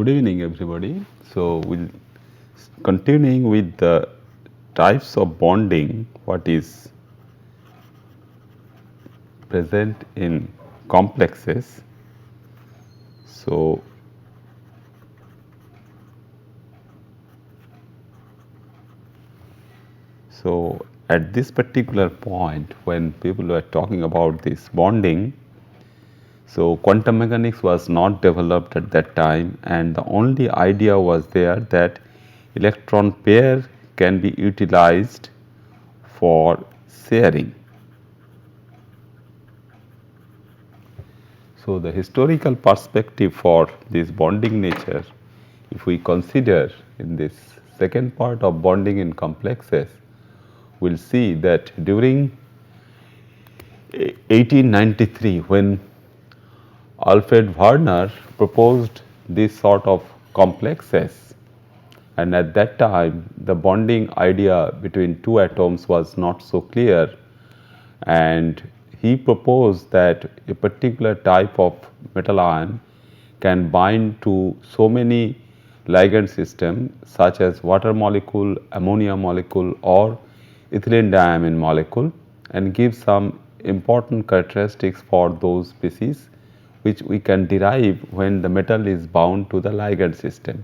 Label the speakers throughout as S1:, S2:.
S1: Good evening, everybody. So we'll continuing with the types of bonding. What is present in complexes? So at this particular point, when people were talking about this bonding, so quantum mechanics was not developed at that time, and the only idea was there that electron pair can be utilized for sharing. So, the historical perspective for this bonding nature, if we consider in this second part of bonding in complexes, we will see that during 1893, when Alfred Werner proposed this sort of complexes, and at that time the bonding idea between two atoms was not so clear, and he proposed that a particular type of metal ion can bind to so many ligand systems such as water molecule, ammonia molecule or ethylene diamine molecule, and give some important characteristics for those species which we can derive when the metal is bound to the ligand system.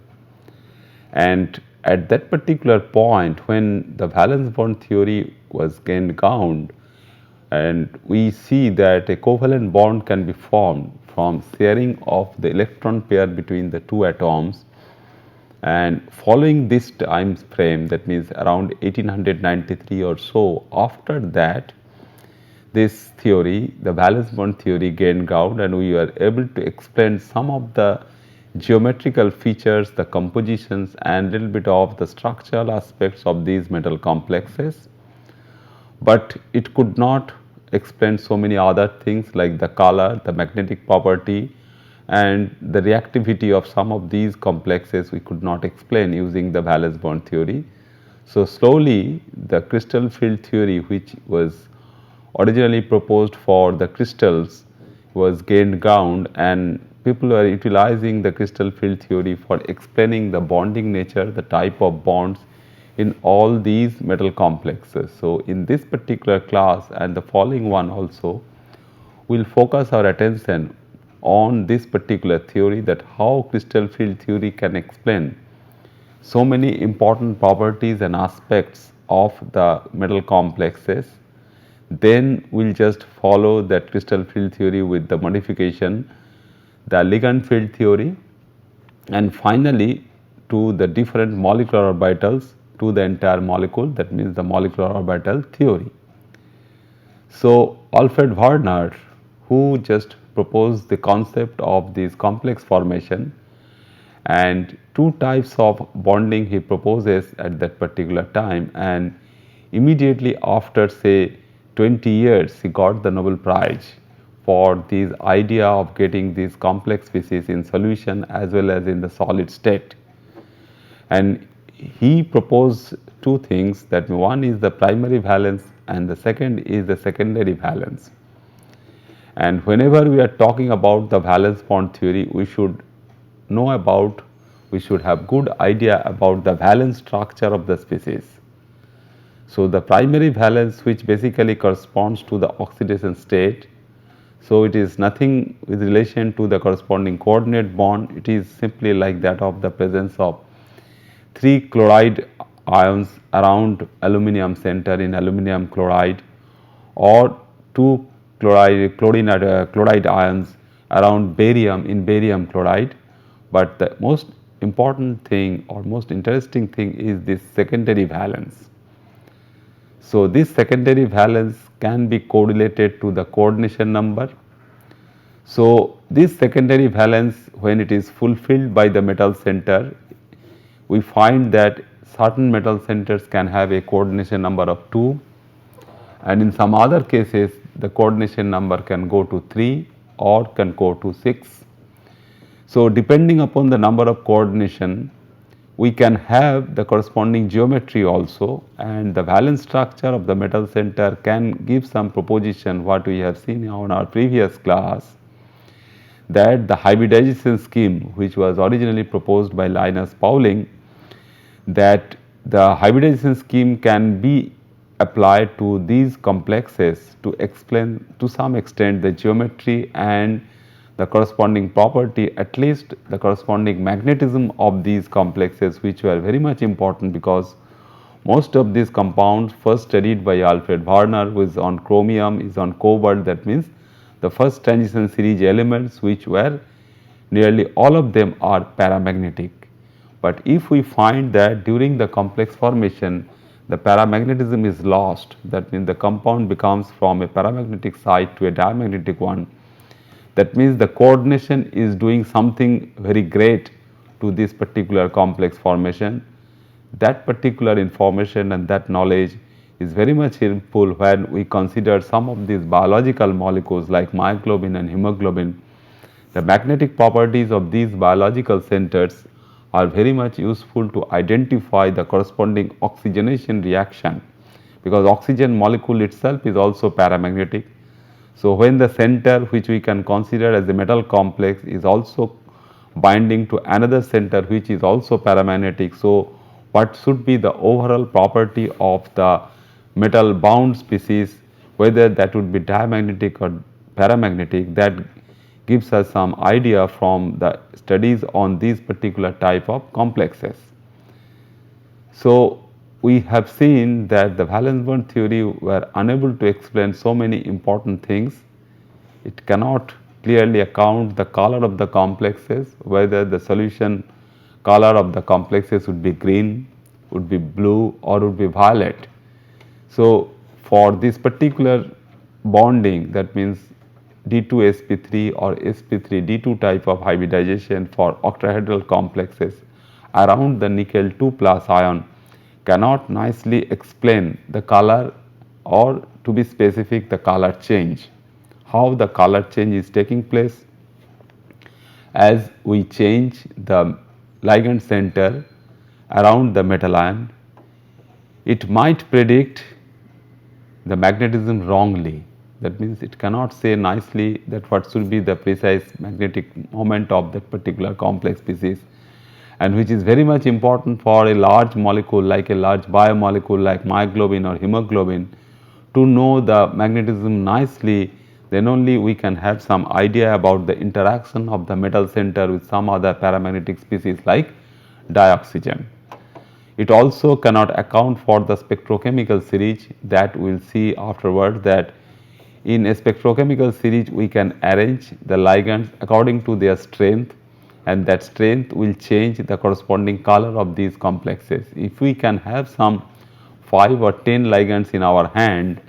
S1: And at that particular point, when the valence bond theory was gained ground, and we see that a covalent bond can be formed from sharing of the electron pair between the two atoms, and following this time frame, that means around 1893 or so, after that this theory, the valence bond theory, gained ground, and we were able to explain some of the geometrical features, the compositions and little bit of the structural aspects of these metal complexes, but it could not explain so many other things like the color, the magnetic property and the reactivity of some of these complexes we could not explain using the valence bond theory. So, slowly the crystal field theory, which was originally proposed for the crystals, was gained ground, and people were utilizing the crystal field theory for explaining the bonding nature, the type of bonds in all these metal complexes. So, in this particular class and the following one also, we will focus our attention on this particular theory, that how crystal field theory can explain so many important properties and aspects of the metal complexes. Then we will just follow that crystal field theory with the modification, the ligand field theory, and finally to the different molecular orbitals to the entire molecule, that means the molecular orbital theory. So, Alfred Werner, who just proposed the concept of this complex formation, and two types of bonding he proposes at that particular time, and immediately after say 20 years he got the Nobel Prize for this idea of getting these complex species in solution as well as in the solid state. And he proposed two things, that one is the primary valence and the second is the secondary valence. And whenever we are talking about the valence bond theory, we should know about, we should have good idea about the valence structure of the species. So, the primary valence, which basically corresponds to the oxidation state, so it is nothing with relation to the corresponding coordinate bond, it is simply like that of the presence of 3 chloride ions around aluminum center in aluminum chloride, or 2 chloride ions around barium in barium chloride. But the most important thing or most interesting thing is this secondary valence. So, this secondary valence can be correlated to the coordination number. So, this secondary valence, when it is fulfilled by the metal center, we find that certain metal centers can have a coordination number of 2, and in some other cases the coordination number can go to 3 or can go to 6. So, depending upon the number of coordination, we can have the corresponding geometry also, and the valence structure of the metal center can give some proposition what we have seen on our previous class, that the hybridization scheme, which was originally proposed by Linus Pauling, that the hybridization scheme can be applied to these complexes to explain to some extent the geometry and the corresponding property, at least the corresponding magnetism of these complexes, which were very much important because most of these compounds first studied by Alfred Werner, who is on chromium, is on cobalt. That means the first transition series elements, which were nearly all of them are paramagnetic. But if we find that during the complex formation the paramagnetism is lost, that means the compound becomes from a paramagnetic site to a diamagnetic one, that means the coordination is doing something very great to this particular complex formation. That particular information and that knowledge is very much helpful when we consider some of these biological molecules like myoglobin and hemoglobin. The magnetic properties of these biological centers are very much useful to identify the corresponding oxygenation reaction, because oxygen molecule itself is also paramagnetic. So, when the center, which we can consider as a metal complex, is also binding to another center which is also paramagnetic, so what should be the overall property of the metal bound species, whether that would be diamagnetic or paramagnetic, that gives us some idea from the studies on these particular type of complexes. So, we have seen that the valence bond theory were unable to explain so many important things. It cannot clearly account the color of the complexes, whether the solution color of the complexes would be green, would be blue, or would be violet. So, for this particular bonding, that means D2sp3 or sp3d2 type of hybridization for octahedral complexes around the nickel 2 plus ion cannot nicely explain the color, or to be specific the color change, how the color change is taking place as we change the ligand center around the metal ion. It might predict the magnetism wrongly. That means it cannot say nicely that what should be the precise magnetic moment of that particular complex species, and which is very much important for a large molecule like a large biomolecule like myoglobin or hemoglobin to know the magnetism nicely. Then only we can have some idea about the interaction of the metal center with some other paramagnetic species like dioxygen. It also cannot account for the spectrochemical series that we will see afterward, that in a spectrochemical series we can arrange the ligands according to their strength, and that strength will change the corresponding color of these complexes. If we can have some 5 or 10 ligands in our hand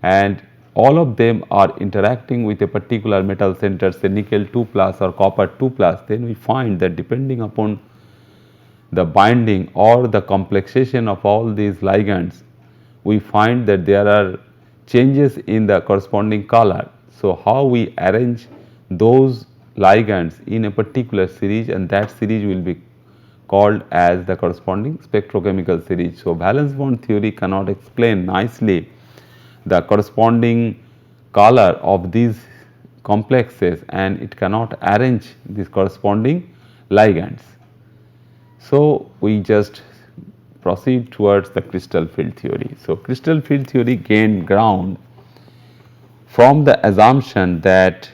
S1: and all of them are interacting with a particular metal center, say nickel 2 plus or copper 2 plus, then we find that depending upon the binding or the complexation of all these ligands, we find that there are changes in the corresponding color. So, how we arrange those ligands in a particular series, and that series will be called as the corresponding spectrochemical series. So, valence bond theory cannot explain nicely the corresponding color of these complexes, and it cannot arrange these corresponding ligands. So, we just proceed towards the crystal field theory. So, crystal field theory gained ground from the assumption that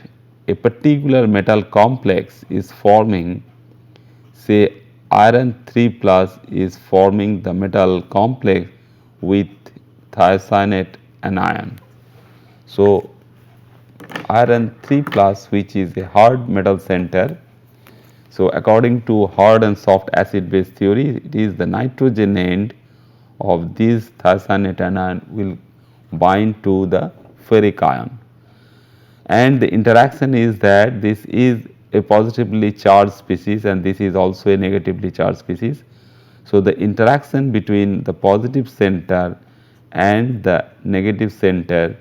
S1: a particular metal complex is forming, say iron 3 plus is forming the metal complex with thiocyanate anion. So, iron 3 plus, which is a hard metal center. So, according to hard and soft acid base theory, it is the nitrogen end of this thiocyanate anion will bind to the ferric ion, and the interaction is that this is a positively charged species and this is also a negatively charged species. So, the interaction between the positive center and the negative center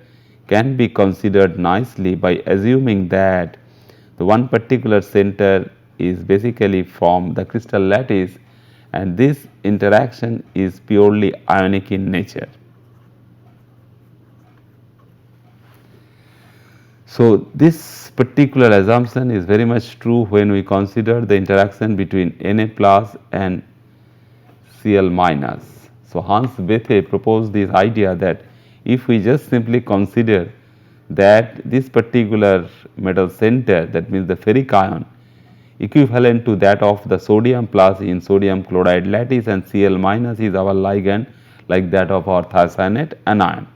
S1: can be considered nicely by assuming that the one particular center is basically from the crystal lattice, and this interaction is purely ionic in nature. So, this particular assumption is very much true when we consider the interaction between Na plus and Cl minus. So, Hans Bethe proposed this idea that if we just simply consider that this particular metal center, that means the ferric ion, equivalent to that of the sodium plus in sodium chloride lattice, and Cl minus is our ligand like that of our thiocyanate anion.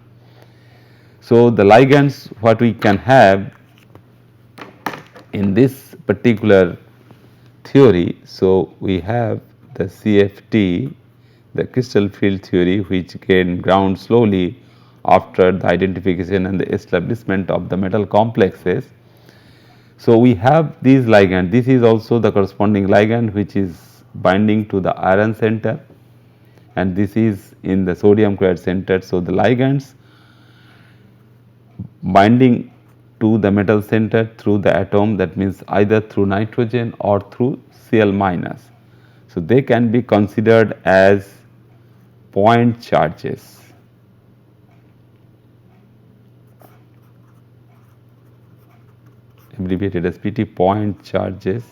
S1: So, the ligands what we can have in this particular theory, so we have the CFT, the crystal field theory, which gained ground slowly after the identification and the establishment of the metal complexes. So, we have these ligand, this is also the corresponding ligand which is binding to the iron center, and this is in the sodium chloride center. So, the ligands binding to the metal center through the atom, that means either through nitrogen or through Cl minus. So, they can be considered as point charges. Abbreviated as PT, point charges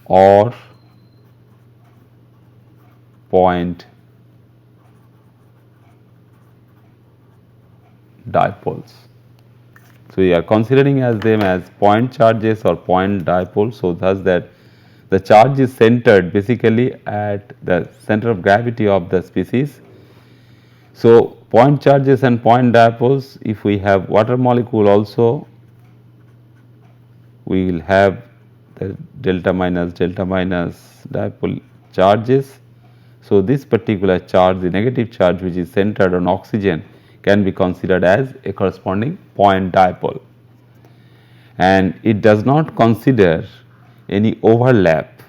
S1: or point dipoles. So, we are considering as them as point charges or point dipoles. So, thus that the charge is centered basically at the center of gravity of the species. So, point charges and point dipoles, if we have water molecule also, we will have the delta minus dipole charges. So, this particular charge, the negative charge which is centered on oxygen, can be considered as a corresponding point dipole, and it does not consider any overlap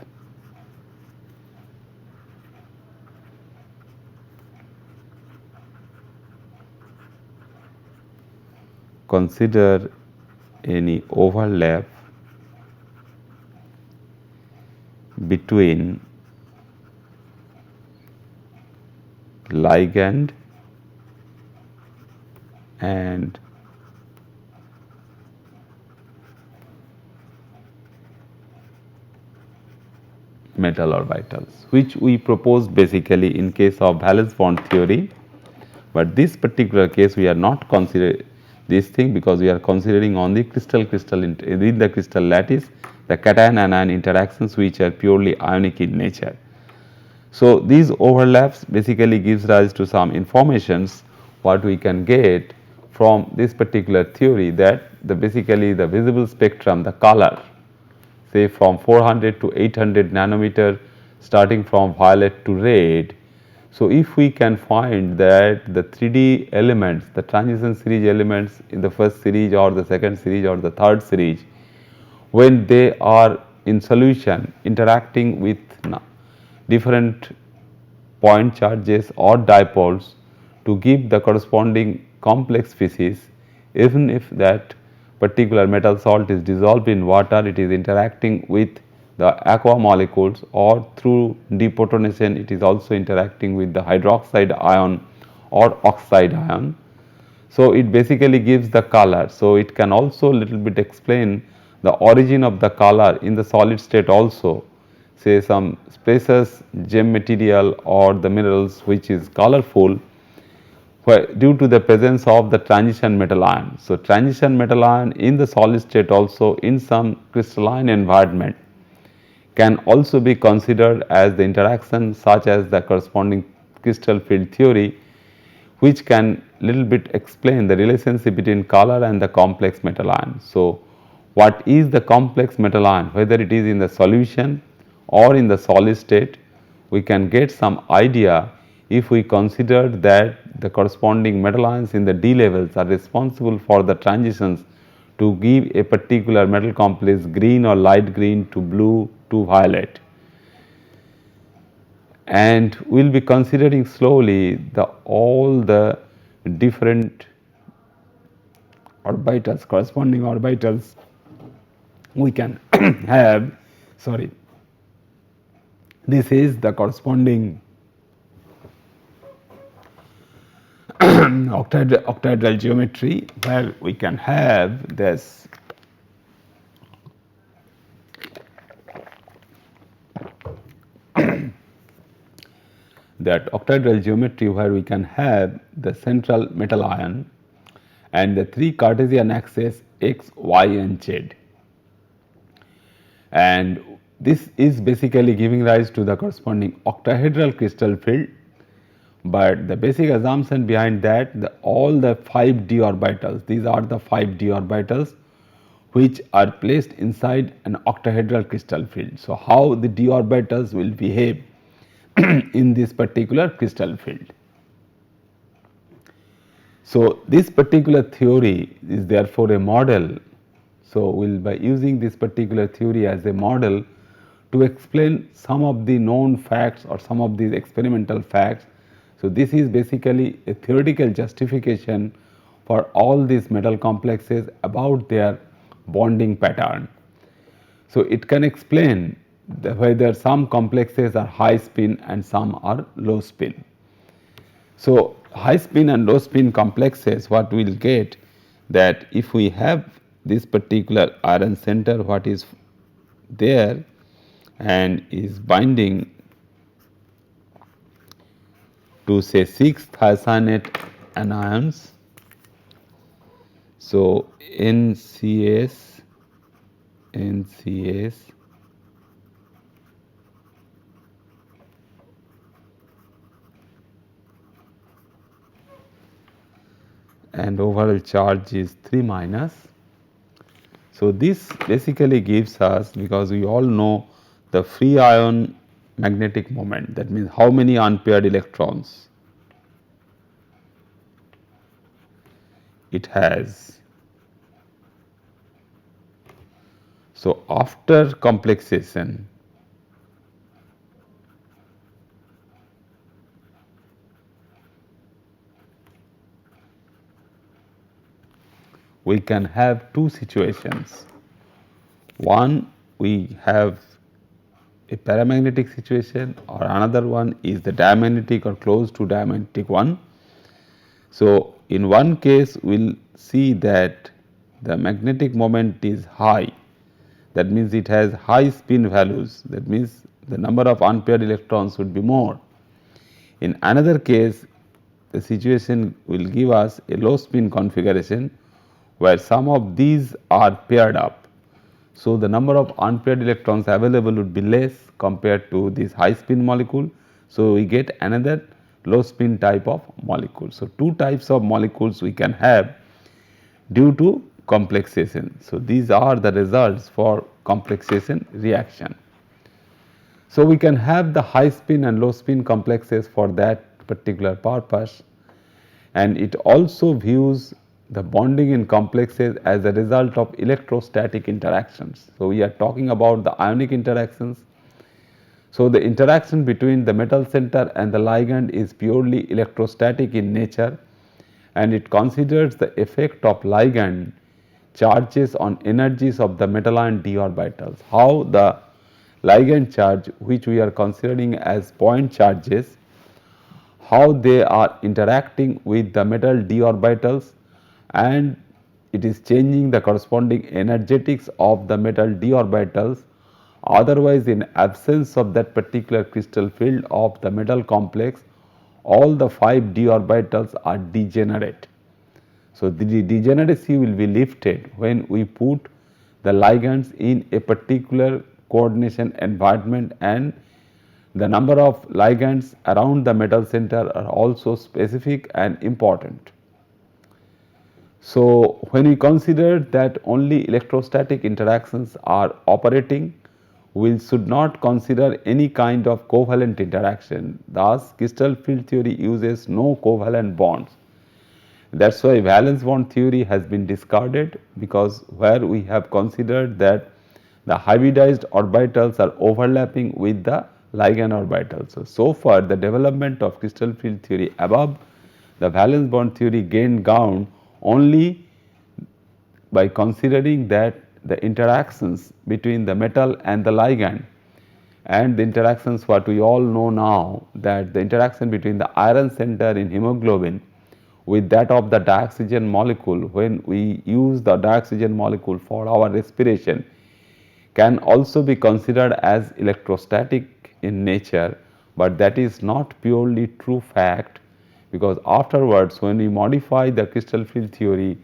S1: consider any overlap between ligand and metal orbitals, which we proposed basically in case of valence bond theory. But this particular case we are not considering this thing, because we are considering only crystal within the crystal lattice, the cation anion interactions which are purely ionic in nature. So, these overlaps basically gives rise to some informations what we can get from this particular theory, that basically the visible spectrum, the color, say from 400 to 800 nanometer, starting from violet to red. So, if we can find that the 3D elements, the transition series elements in the first series or the second series or the third series, when they are in solution interacting with different point charges or dipoles to give the corresponding complex species, even if that particular metal salt is dissolved in water, it is interacting with the aqua molecules, or through deprotonation it is also interacting with the hydroxide ion or oxide ion. So, it basically gives the color. So, it can also little bit explain the origin of the color in the solid state also, say some precious gem material or the minerals which is colorful due to the presence of the transition metal ion. So, transition metal ion in the solid state also in some crystalline environment can also be considered as the interaction, such as the corresponding crystal field theory, which can little bit explain the relationship between color and the complex metal ion. So, what is the complex metal ion, whether it is in the solution or in the solid state, we can get some idea if we consider that the corresponding metal ions in the D levels are responsible for the transitions to give a particular metal complex green or light green to blue to violet. And we will be considering slowly all the different orbitals, corresponding orbitals we can have. Sorry, this is the corresponding octahedral geometry where we can have this that octahedral geometry where we can have the central metal ion and the three Cartesian axes x, y and z, and this is basically giving rise to the corresponding octahedral crystal field. But the basic assumption behind that, all the 5d orbitals, these are the 5d orbitals which are placed inside an octahedral crystal field. So, how the d orbitals will behave in this particular crystal field. So, this particular theory is therefore a model. So, we will by using this particular theory as a model to explain some of the known facts or some of these experimental facts. So, this is basically a theoretical justification for all these metal complexes about their bonding pattern. So, it can explain whether some complexes are high spin and some are low spin. So, high spin and low spin complexes, what we will get, that if we have this particular iron center what is there and is binding to say 6 thiocyanate anions. So, NCS, NCS and overall charge is 3 minus. So, this basically gives us, because we all know the free ion magnetic moment, that means how many unpaired electrons it has. So, after complexation, we can have two situations. One, we have a paramagnetic situation, or another one is the diamagnetic or close to diamagnetic one. So, in one case we will see that the magnetic moment is high, that means it has high spin values, that means the number of unpaired electrons would be more. In another case, the situation will give us a low spin configuration where some of these are paired up. So, the number of unpaired electrons available would be less compared to this high spin molecule. So, we get another low spin type of molecule. So, two types of molecules we can have due to complexation. So, these are the results for complexation reaction. So, we can have the high spin and low spin complexes for that particular purpose, and it also views the bonding in complexes as a result of electrostatic interactions. So, we are talking about the ionic interactions. So, the interaction between the metal center and the ligand is purely electrostatic in nature, and it considers the effect of ligand charges on energies of the metal ion d orbitals. How the ligand charge, which we are considering as point charges, how they are interacting with the metal d orbitals, and it is changing the corresponding energetics of the metal d orbitals. Otherwise, in absence of that particular crystal field of the metal complex, all the 5 d orbitals are degenerate. So, the degeneracy will be lifted when we put the ligands in a particular coordination environment, and the number of ligands around the metal center are also specific and important. So, when we consider that only electrostatic interactions are operating, we should not consider any kind of covalent interaction. Thus, crystal field theory uses no covalent bonds. That is why valence bond theory has been discarded, because where we have considered that the hybridized orbitals are overlapping with the ligand orbitals. So far the development of crystal field theory above the valence bond theory gained ground only by considering that the interactions between the metal and the ligand, and the interactions what we all know now, that the interaction between the iron center in hemoglobin with that of the dioxygen molecule when we use the dioxygen molecule for our respiration can also be considered as electrostatic in nature, but that is not purely true fact, because afterwards when we modify the crystal field theory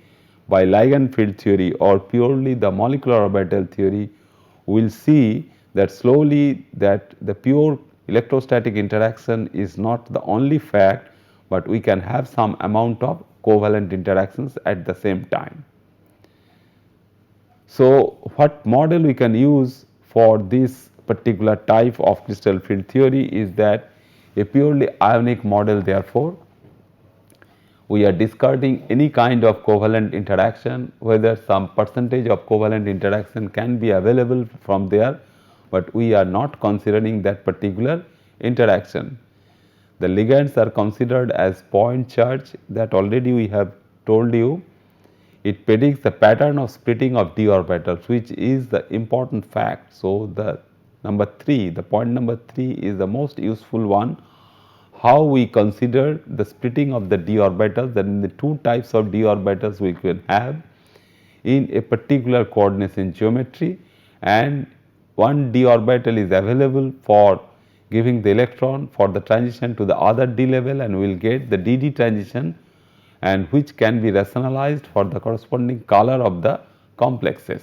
S1: by ligand field theory or purely the molecular orbital theory, we will see that slowly that the pure electrostatic interaction is not the only fact, but we can have some amount of covalent interactions at the same time. So, what model we can use for this particular type of crystal field theory is that a purely ionic model. Therefore, we are discarding any kind of covalent interaction, whether some percentage of covalent interaction can be available from there, but we are not considering that particular interaction. The ligands are considered as point charge, that already we have told you. It predicts the pattern of splitting of d orbitals, which is the important fact. So, the point number 3 is the most useful one. How we consider the splitting of the d orbitals, that in the two types of d orbitals we can have in a particular coordination geometry, and one d orbital is available for giving the electron for the transition to the other d level, and we will get the dd transition, and which can be rationalized for the corresponding color of the complexes.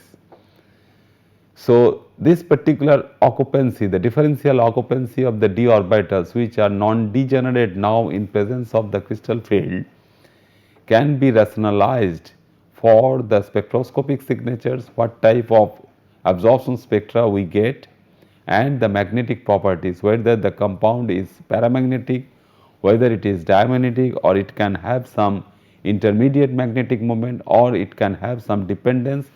S1: So, this particular occupancy, the differential occupancy of the d orbitals, which are non-degenerate now in presence of the crystal field, can be rationalized for the spectroscopic signatures, what type of absorption spectra we get, and the magnetic properties, whether the compound is paramagnetic, whether it is diamagnetic, or it can have some intermediate magnetic moment, or it can have some dependence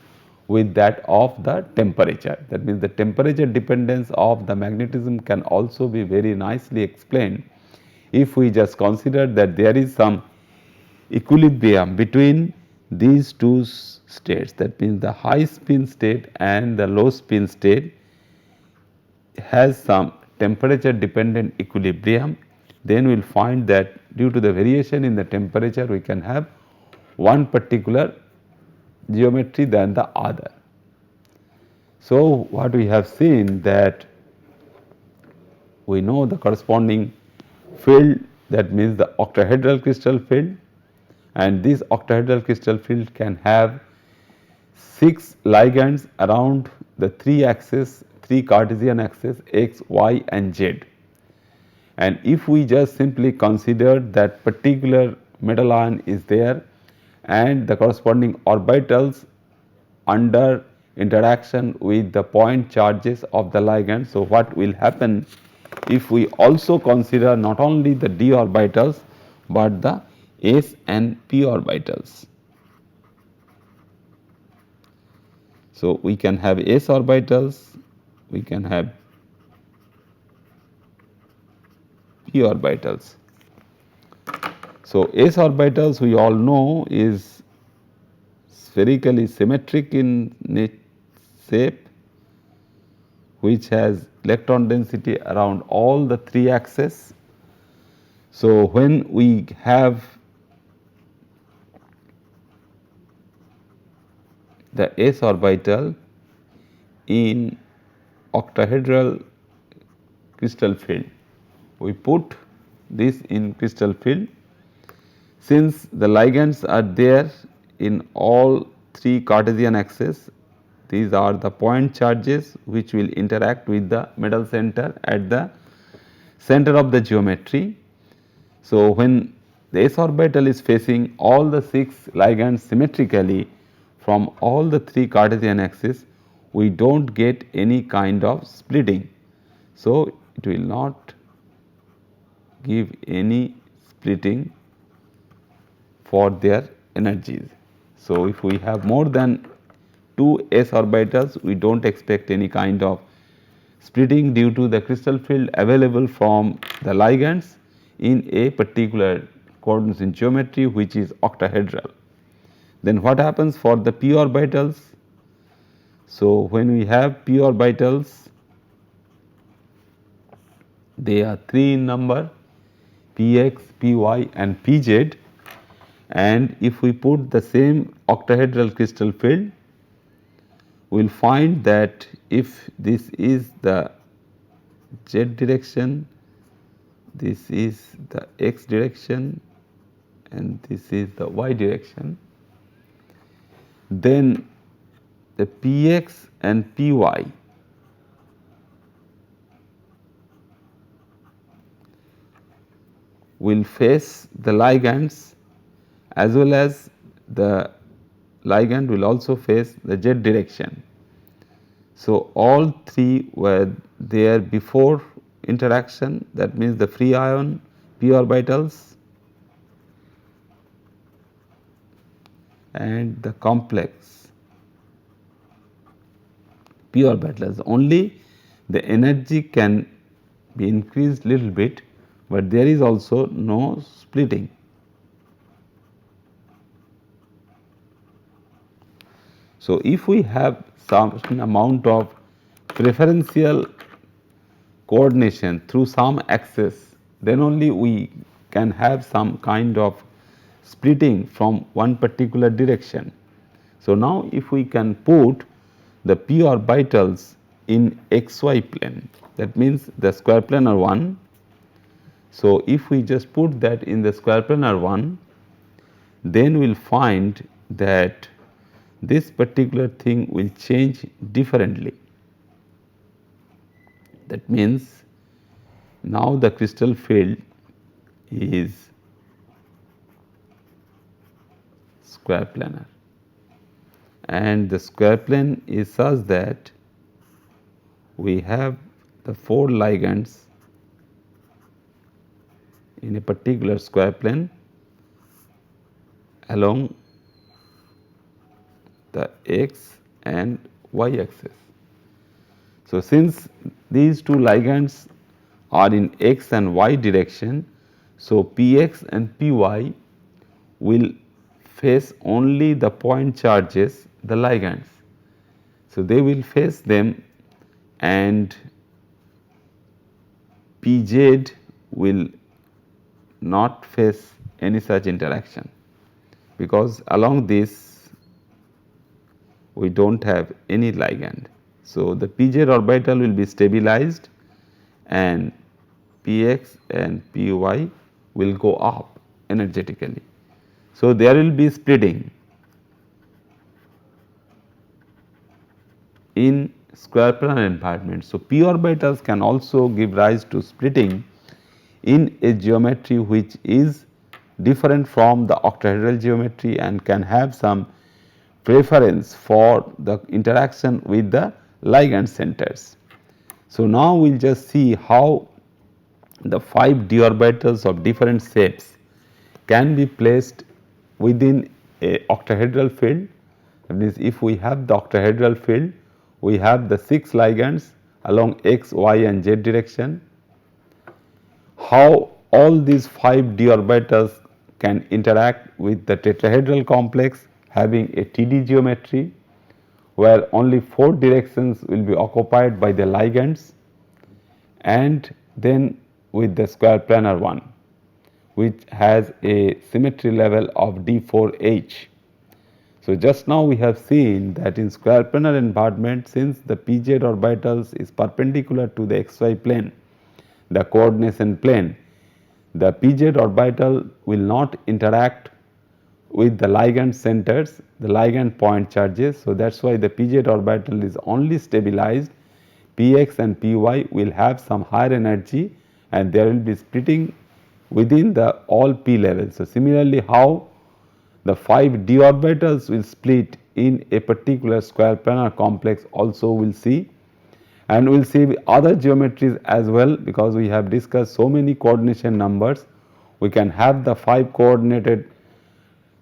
S1: with that of the temperature. That means the temperature dependence of the magnetism can also be very nicely explained if we just consider that there is some equilibrium between these two states, that means the high spin state and the low spin state has some temperature dependent equilibrium, then we will find that due to the variation in the temperature we can have one particular geometry than the other. So, what we have seen that we know the corresponding field, that means the octahedral crystal field, and this octahedral crystal field can have 6 ligands around the 3 Cartesian axes x, y and z. And if we just simply consider that particular metal ion is there and the corresponding orbitals under interaction with the point charges of the ligand. So, what will happen if we also consider not only the d orbitals, but the s and p orbitals. So, we can have s orbitals, we can have p orbitals. So, s orbitals we all know is spherically symmetric in shape, which has electron density around all the 3 axes. So, when we have the s orbital in octahedral crystal field, we put this in crystal field. Since the ligands are there in all 3 Cartesian axes, these are the point charges which will interact with the metal center at the center of the geometry. So, when the s orbital is facing all the 6 ligands symmetrically from all the 3 Cartesian axes, we do not get any kind of splitting. So, it will not give any splitting for their energies. So, if we have more than 2 s orbitals, we do not expect any kind of splitting due to the crystal field available from the ligands in a particular coordination geometry, which is octahedral. Then what happens for the p orbitals? So, when we have p orbitals, they are 3 in number, px, py and pz, and if we put the same octahedral crystal field, we will find that if this is the z direction, this is the x direction and this is the y direction, then the px and py will face the ligands as well as the ligand will also face the z direction. So, all three were there before interaction, that means the free ion p orbitals and the complex p orbitals. Only the energy can be increased little bit, but there is also no splitting. So, if we have some amount of preferential coordination through some axis, then only we can have some kind of splitting from one particular direction. So, now if we can put the p orbitals in xy plane, that means the square planar one. So, if we just put that in the square planar one, then we will find that this particular thing will change differently. That means now the crystal field is square planar, and the square plane is such that we have the 4 ligands in a particular square plane along the x and y axis. So, since these two ligands are in x and y direction, so px and py will face only the point charges, the ligands. So, they will face them and pz will not face any such interaction, because along this we do not have any ligand. So, the pz orbital will be stabilized and px and py will go up energetically. So, there will be splitting in square planar environment. So, p orbitals can also give rise to splitting in a geometry which is different from the octahedral geometry and can have some preference for the interaction with the ligand centers. So, now we will just see how the 5 d orbitals of different shapes can be placed within a octahedral field. That means, if we have the octahedral field, we have the 6 ligands along x, y and z direction. How all these 5 d orbitals can interact with the tetrahedral complex having a TD geometry, where only 4 directions will be occupied by the ligands, and then with the square planar one, which has a symmetry level of D4H. So, just now we have seen that in square planar environment, since the pz orbitals is perpendicular to the xy plane, the coordination plane, the pz orbital will not interact with the ligand centers, the ligand point charges. So, that is why the pz orbital is only stabilized, px and py will have some higher energy and there will be splitting within the all p levels. So, similarly, how the 5 d orbitals will split in a particular square planar complex also we will see, and we will see other geometries as well, because we have discussed so many coordination numbers. We can have the 5 coordinated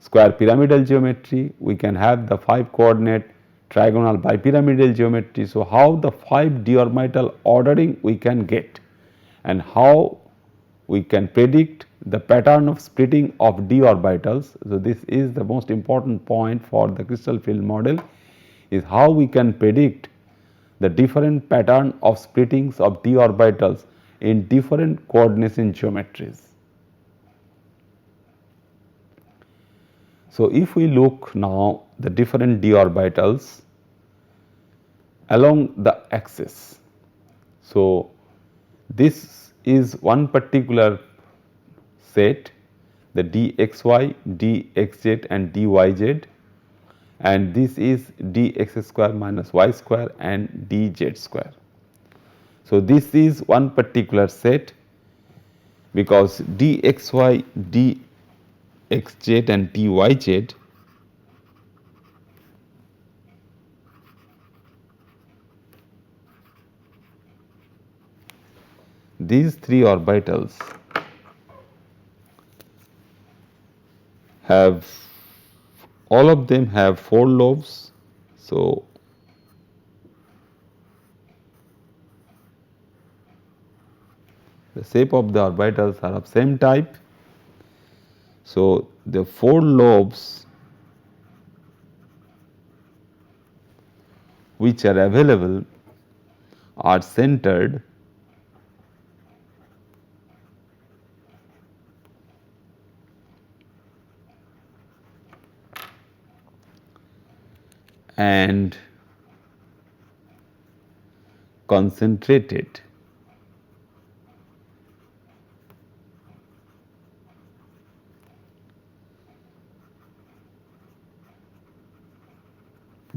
S1: square pyramidal geometry, we can have the 5 coordinate trigonal bipyramidal geometry. So, how the 5 d orbital ordering we can get, and how we can predict the pattern of splitting of d orbitals. So, this is the most important point for the crystal field model, is how we can predict the different pattern of splittings of d orbitals in different coordination geometries. So, if we look now the different d orbitals along the axis. So, this is one particular set, the dxy, dxz and dyz, and this is dx square minus y square and dz square. So, this is one particular set because dxy, dxz and dyz these three orbitals have, all of them have 4 lobes. So, the shape of the orbitals are of same type. So, the 4 lobes which are available are centered and concentrated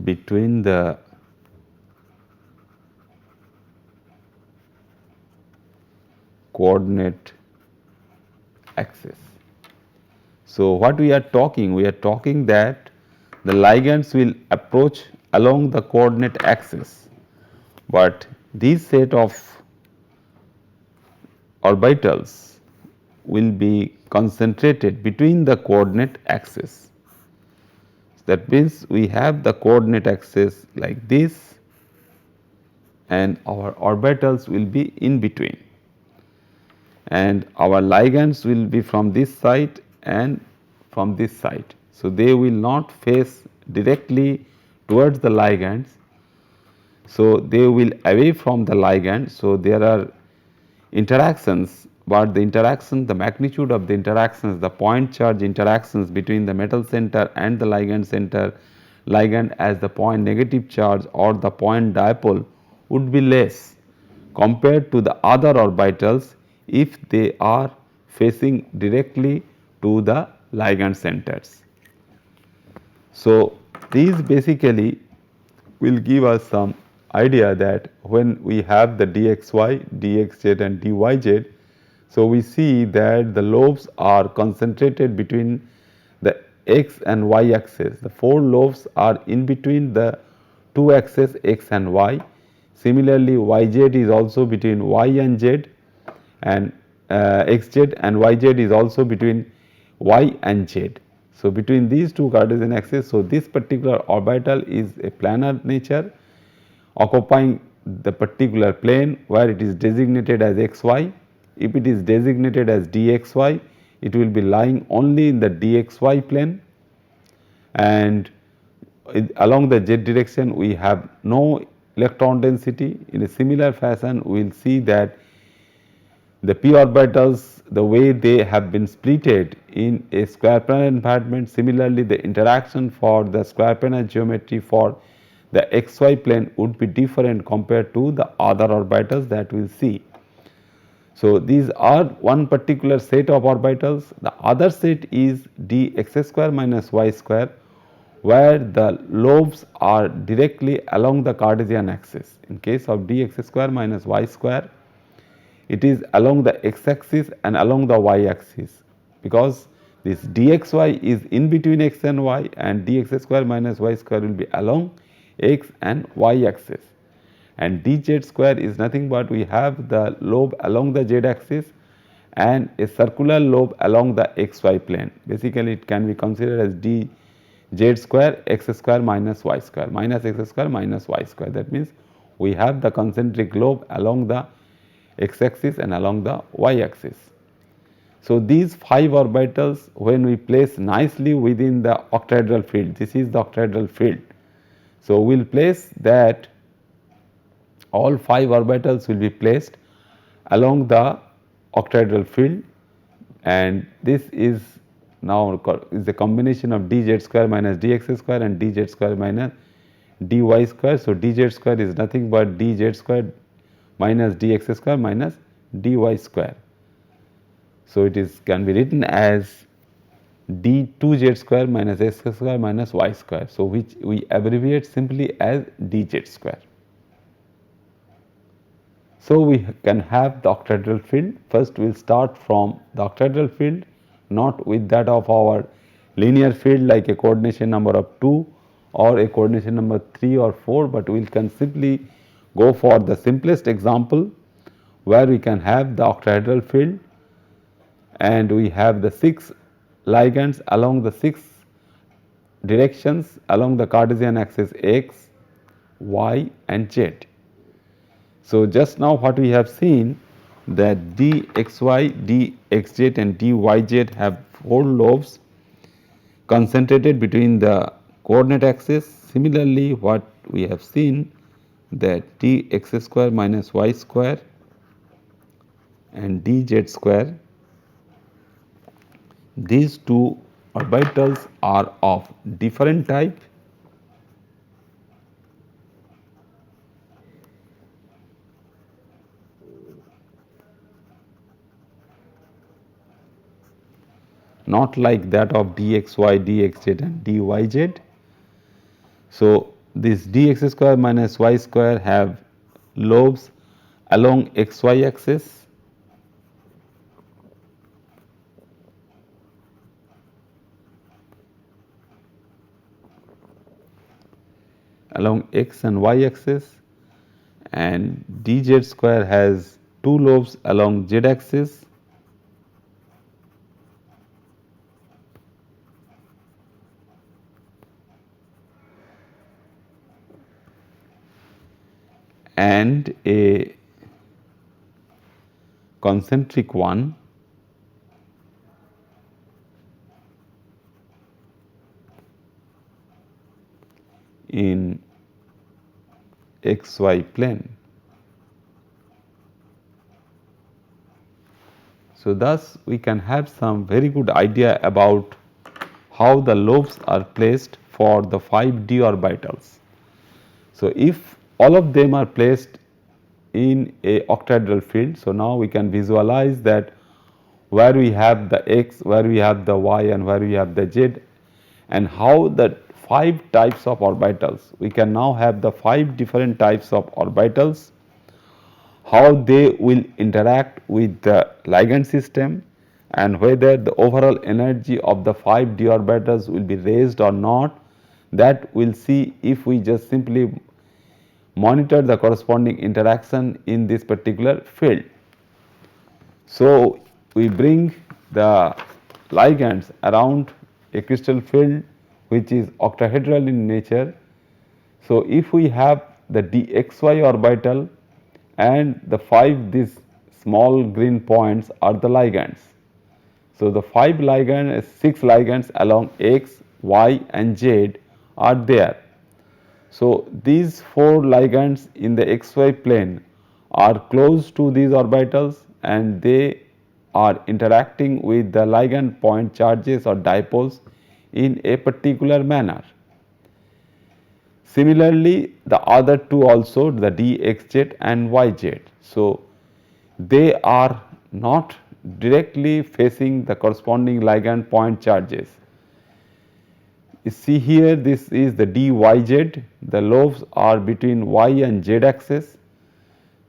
S1: between the coordinate axis. So, what we are talking? We are talking that the ligands will approach along the coordinate axis, but this set of orbitals will be concentrated between the coordinate axis. That means, we have the coordinate axis like this and our orbitals will be in between, and our ligands will be from this side and from this side. So, they will not face directly towards the ligands. So, they will away from the ligand. So, there are interactions, but the interaction, the magnitude of the interactions, the point charge interactions between the metal center and the ligand center, ligand as the point negative charge or the point dipole would be less compared to the other orbitals if they are facing directly to the ligand centers. So, these basically will give us some idea that when we have the dxy, dxz and dyz, so we see that the lobes are concentrated between the x and y axis. The 4 lobes are in between the 2 axes x and y. Similarly, yz is also between y and z, and xz and yz is also between y and z. So, between these two Cartesian axes, so this particular orbital is a planar nature occupying the particular plane where it is designated as xy. If it is designated as dxy, it will be lying only in the dxy plane, and along the z direction we have no electron density. In a similar fashion, we will see that the p orbitals, the way they have been splitted in a square planar environment, similarly the interaction for the square planar geometry for the xy plane would be different compared to the other orbitals that we will see. So, these are one particular set of orbitals. The other set is dx square minus y square, where the lobes are directly along the Cartesian axis. In case of dx square minus y square, it is along the x axis and along the y axis, because this dxy is in between x and y, and dx square minus y square will be along x and y axis, and dz square is nothing but we have the lobe along the z axis and a circular lobe along the xy plane. Basically, it can be considered as dz square x square minus y square minus x square minus y square. That means, we have the concentric lobe along the x axis and along the y axis. So, these 5 orbitals, when we place nicely within the octahedral field, this is the octahedral field. So, we will place that all 5 orbitals will be placed along the octahedral field, and this is now is the combination of dz square minus dx square and dz square minus dy square. So, dz square is nothing but dz square minus dx square minus dy square. So, it is can be written as d2z square minus x square minus y square. So, which we abbreviate simply as dz square. So, we can have the octahedral field. First, we will start from the octahedral field, not with that of our linear field like a coordination number of 2 or a coordination number 3 or 4, but we can simply go for the simplest example where we can have the octahedral field and we have the 6 ligands along the 6 directions along the Cartesian axis x, y and z. So, just now what we have seen that dxy, dxz and dyz have 4 lobes concentrated between the coordinate axis. Similarly, what we have seen that dx square minus y square and dz square, these two orbitals are of different type. Not like that of dxy, dxz and dyz. So, this dx square minus y square have lobes along xy axis, along x and y axis, and dz square has 2 lobes along z axis and a concentric one in xy plane. So, thus we can have some very good idea about how the lobes are placed for the 5 d orbitals. So, if all of them are placed in a octahedral field, so now we can visualize that where we have the x, where we have the y and where we have the z, and how the 5 types of orbitals, we can now have the 5 different types of orbitals, how they will interact with the ligand system and whether the overall energy of the 5 d orbitals will be raised or not, that we will see if we just simply monitor the corresponding interaction in this particular field. So, we bring the ligands around a crystal field which is octahedral in nature. So, if we have the dxy orbital and the 5 these small green points are the ligands. So, the 5 ligands, 6 ligands along x, y and z are there. So, these 4 ligands in the xy plane are close to these orbitals and they are interacting with the ligand point charges or dipoles in a particular manner. Similarly, the other two also, the dxz and yz. So, they are not directly facing the corresponding ligand point charges. You see here, this is the dyz, the lobes are between y and z axis,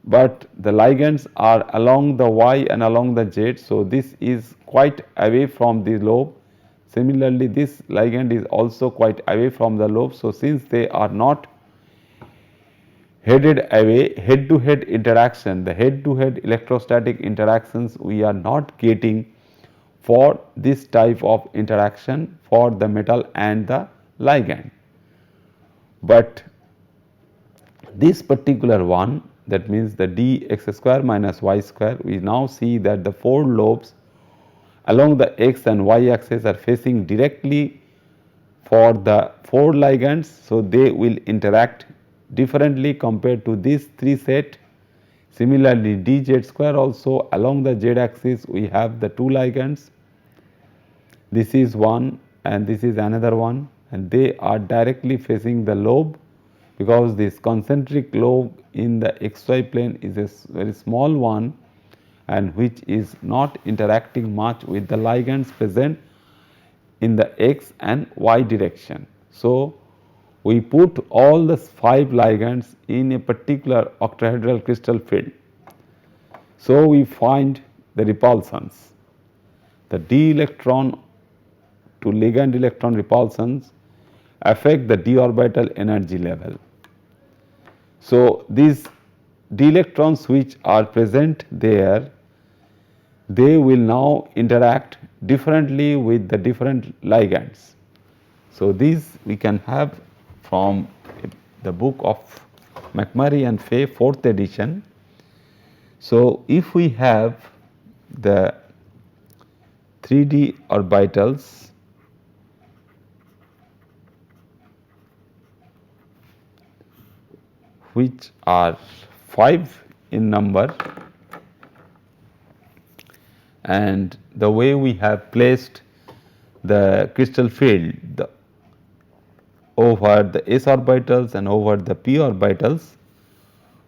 S1: but the ligands are along the y and along the z. So, this is quite away from the lobe. Similarly, this ligand is also quite away from the lobe. So, since they are not headed away, head to head interaction, the head to head electrostatic interactions we are not getting for this type of interaction for the metal and the ligand. But this particular one, that means the dx square minus y square, we now see that the 4 lobes along the x and y axis are facing directly for the 4 ligands. So, they will interact differently compared to these 3 set. Similarly, dz square also along the z axis we have the 2 ligands This is one and this is another one, and they are directly facing the lobe, because this concentric lobe in the xy plane is a very small one and which is not interacting much with the ligands present in the x and y direction. So, we put all the 5 ligands in a particular octahedral crystal field. So, we find the repulsions. The d electron to ligand electron repulsions affect the d orbital energy level. So, these d electrons which are present there, they will now interact differently with the different ligands. So, these we can have from the book of McMurray and Fay 4th edition. So, if we have the 3d orbitals which are 5 in number, and the way we have placed the crystal field over the s orbitals and over the p orbitals,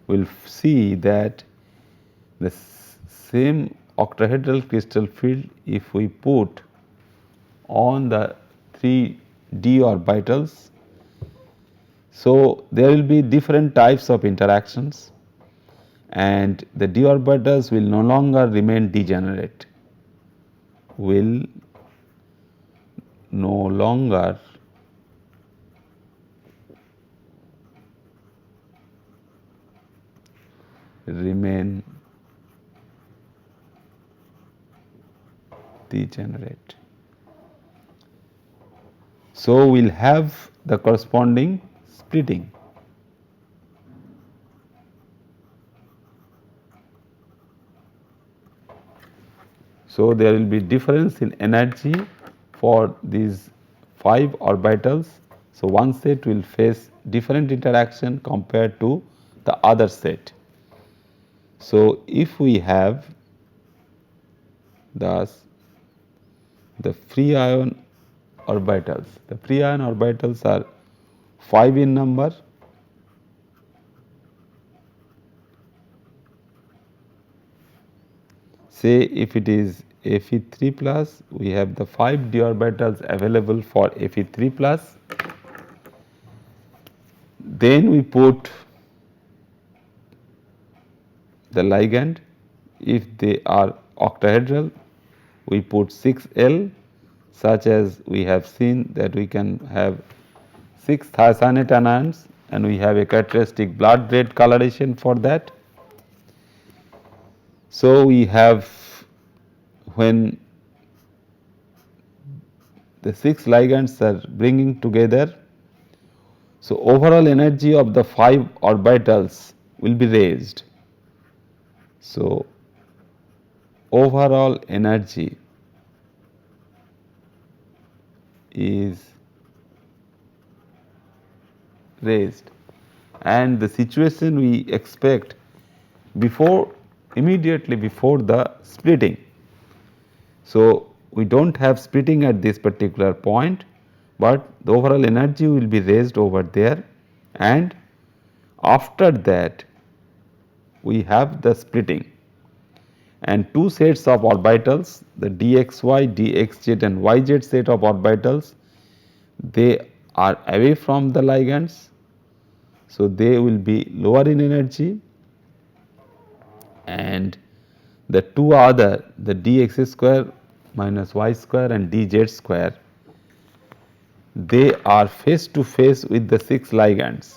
S1: we will see that the same octahedral crystal field, if we put on the 3d orbitals, so there will be different types of interactions and the d orbitals will no longer remain degenerate, will no longer remain degenerate. So, we will have the corresponding splitting. So, there will be difference in energy for these 5 orbitals. So, one set will face different interaction compared to the other set. So, if we have thus the free ion orbitals, the free ion orbitals are 5 in number, say if it is Fe3 plus, we have the 5 d orbitals available for Fe3 plus. Then we put the ligand, if they are octahedral, we put 6L, such as we have seen that we can have 6 thiocyanate anions and we have a characteristic blood red coloration for that. So, we have, when the 6 ligands are bringing together, so overall energy of the 5 orbitals will be raised. So, overall energy is raised, and the situation we expect before, immediately before the splitting. So, we do not have splitting at this particular point, but the overall energy will be raised over there, and after that we have the splitting, and 2 sets of orbitals, the dxy, dxz and yz set of orbitals, they are away from the ligands. So, they will be lower in energy, and the 2 other, the dx square minus y square and dz square, they are face to face with the 6 ligands.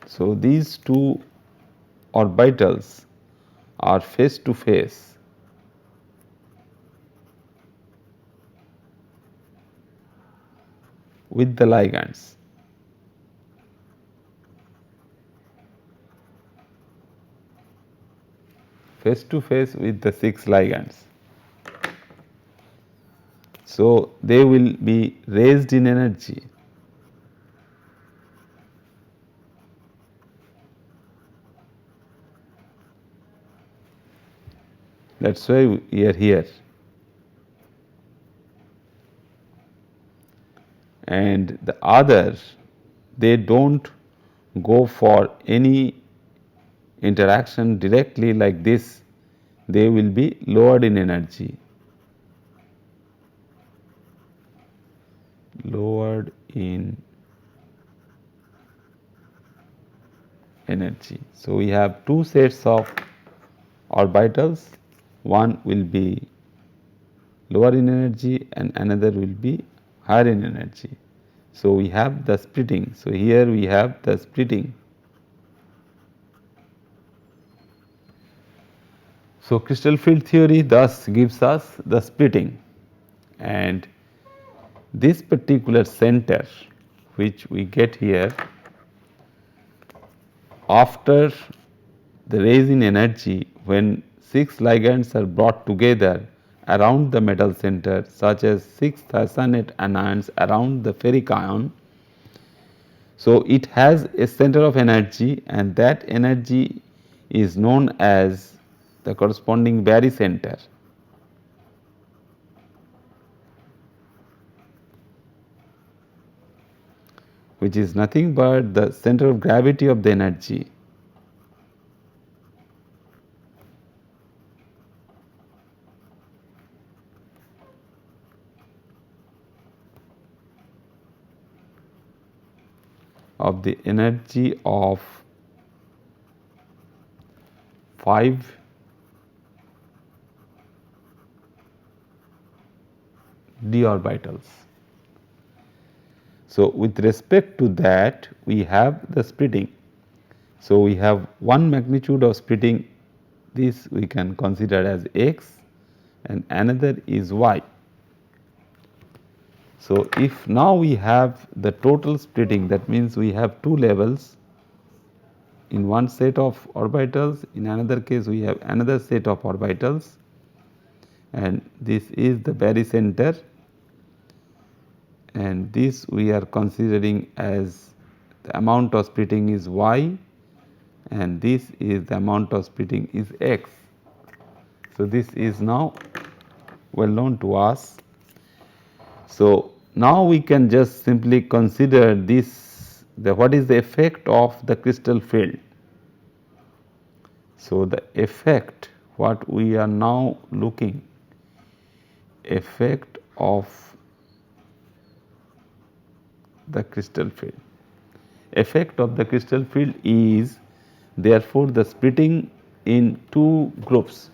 S1: So, these 2 orbitals are face to face with the ligands. Face to face with the 6 ligands. So, they will be raised in energy. That is why we are here. And the other, they do not go for any interaction directly like this, they will be lowered in energy. Lowered in energy. So, we have two sets of orbitals, one will be lower in energy and another will be higher in energy. So, we have the splitting. So, here we have the splitting. So, crystal field theory thus gives us the splitting, and this particular center which we get here after the raise in energy, when 6 ligands are brought together around the metal center such as 6 thiocyanate anions around the ferric ion. So, it has a center of energy and that energy is known as the corresponding barycenter. Which is nothing but the center of gravity of the energy. Of the energy of 5 d orbitals. So, with respect to that we have the splitting. So, we have one magnitude of splitting, this we can consider as x and another is y. So, if now we have the total splitting, that means we have two levels in one set of orbitals, in another case we have another set of orbitals, and this is the barycenter, and this we are considering as the amount of splitting is y and this is the amount of splitting is x. So, this is now well known to us. So, now we can just simply consider this, what is the effect of the crystal field. So, the effect, what we are now looking, effect of the crystal field. Effect of the crystal field is therefore the splitting in two groups.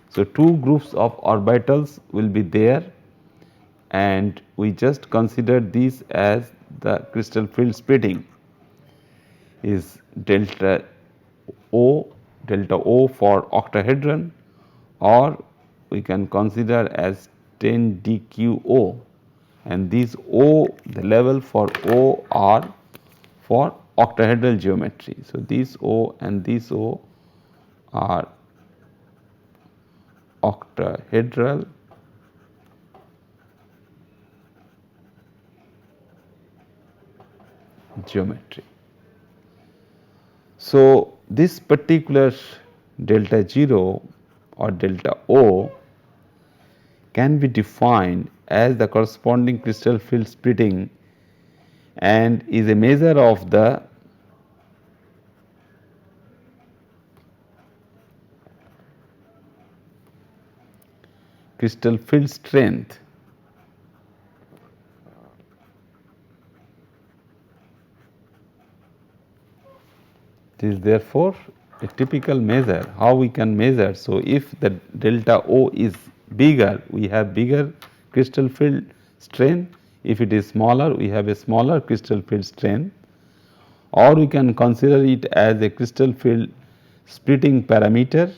S1: So, two groups of orbitals will be there and we just consider these as the crystal field splitting is delta O for octahedron, or we can consider as 10 dQo, and these O, the level for O are for octahedral geometry. So, these O and these O are octahedral geometry. So, this particular delta 0 or delta O can be defined as the corresponding crystal field splitting and is a measure of the crystal field strength. It is therefore a typical measure. How we can measure? So, if the delta O is bigger, we have bigger crystal field strength. If it is smaller, we have a smaller crystal field strength, or we can consider it as a crystal field splitting parameter.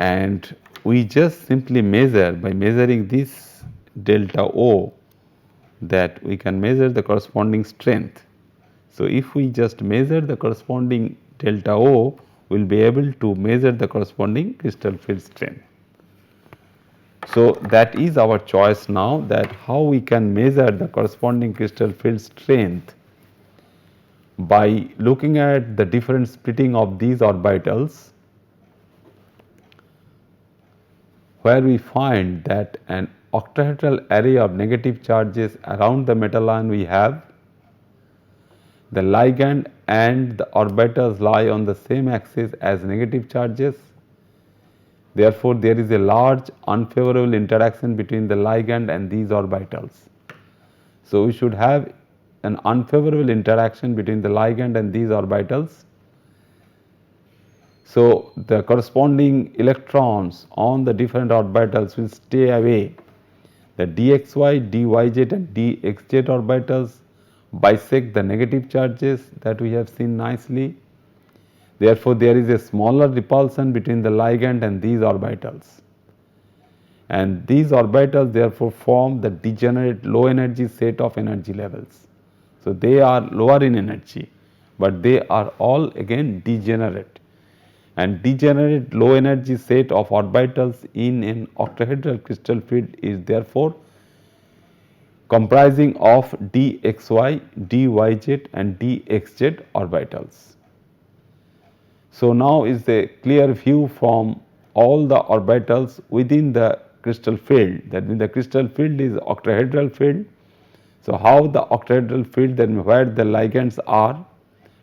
S1: And we just simply measure by measuring this delta O, that we can measure the corresponding strength. So, if we just measure the corresponding delta O, we will be able to measure the corresponding crystal field strength. So that is our choice now, that how we can measure the corresponding crystal field strength by looking at the different splitting of these orbitals, where we find that an octahedral array of negative charges around the metal ion we have, the ligand and the orbitals lie on the same axis as negative charges. Therefore, there is a large unfavorable interaction between the ligand and these orbitals. So, we should have an unfavorable interaction between the ligand and these orbitals. So, the corresponding electrons on the different orbitals will stay away. The dxy, dyz and dxz orbitals bisect the negative charges that we have seen nicely. Therefore, there is a smaller repulsion between the ligand and these orbitals, and these orbitals therefore form the degenerate low energy set of energy levels. So, they are lower in energy, but they are all again degenerate, and degenerate low energy set of orbitals in an octahedral crystal field is therefore comprising of dxy, dyz and dxz orbitals. So, now is a clear view from all the orbitals within the crystal field, that means the crystal field is octahedral field. So, how the octahedral field, then where the ligands are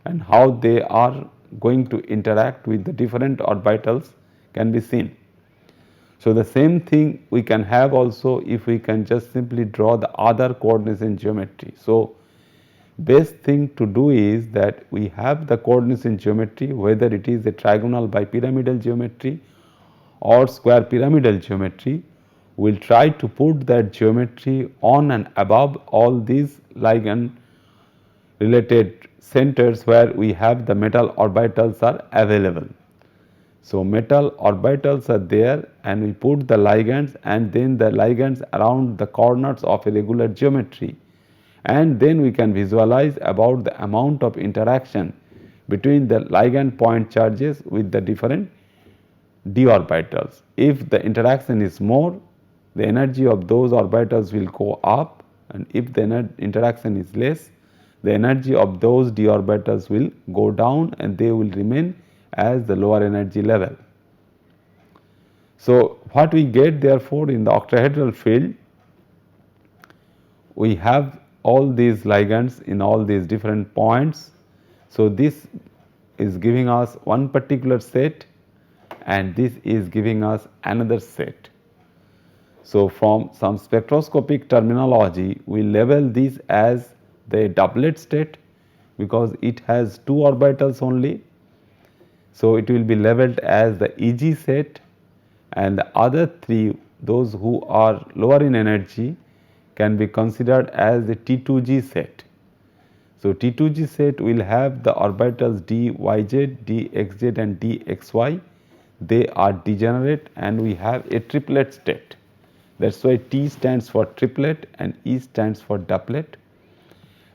S1: and how they are going to interact with the different orbitals can be seen. So, the same thing we can have also if we can just simply draw the other coordination geometry. So, best thing to do is that we have the coordination geometry, whether it is a trigonal bipyramidal geometry or square pyramidal geometry, we will try to put that geometry on and above all these ligand related centers where we have the metal orbitals are available. So, metal orbitals are there and we put the ligands, and then the ligands around the corners of a regular geometry, and then we can visualize about the amount of interaction between the ligand point charges with the different d orbitals. If the interaction is more, the energy of those orbitals will go up, and if the interaction is less, the energy of those d orbitals will go down and they will remain as the lower energy level. So, what we get therefore in the octahedral field, we have all these ligands in all these different points. So, this is giving us one particular set and this is giving us another set. So, from some spectroscopic terminology, we label this as the doublet state because it has two orbitals only. So, it will be labeled as the EG set, and the other three, those who are lower in energy, can be considered as the T2G set. So, T2G set will have the orbitals dyz, dxz and dxy. They are degenerate and we have a triplet state. That is why T stands for triplet and E stands for doublet,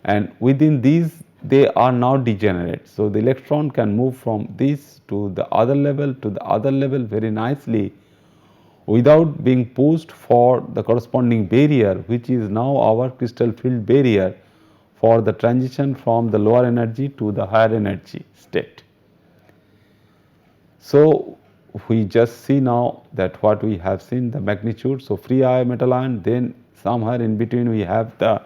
S1: and within these they are now degenerate. So, the electron can move from this to the other level to the other level very nicely without being pushed for the corresponding barrier, which is now our crystal field barrier for the transition from the lower energy to the higher energy state. So, we just see now that what we have seen the magnitude. So, free metal ion, then somewhere in between we have the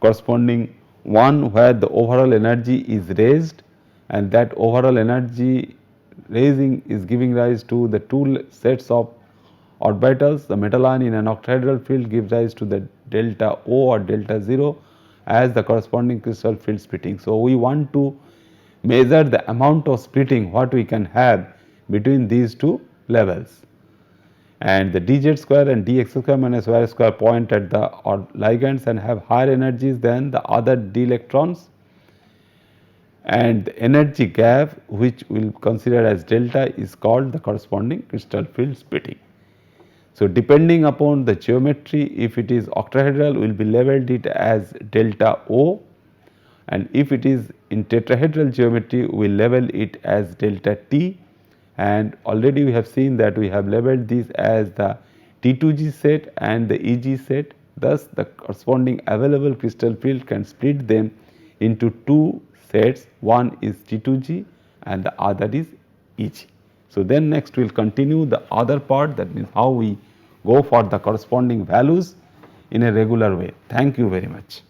S1: corresponding one where the overall energy is raised, and that overall energy raising is giving rise to the two sets of orbitals. The metal ion in an octahedral field gives rise to the delta O or delta 0 as the corresponding crystal field splitting. So, we want to measure the amount of splitting what we can have between these two levels, and the dz square and dx square minus y square point at the ligands and have higher energies than the other d electrons, and the energy gap which we will consider as delta is called the corresponding crystal field splitting. So, depending upon the geometry, if it is octahedral we will be labeled it as delta O, and if it is in tetrahedral geometry we will label it as delta T, and already we have seen that we have labeled this as the T2G set and the EG set. Thus, the corresponding available crystal field can split them into two sets. One is T2G and the other is EG. So, then next we will continue the other part, that means how we go for the corresponding values in a regular way. Thank you very much.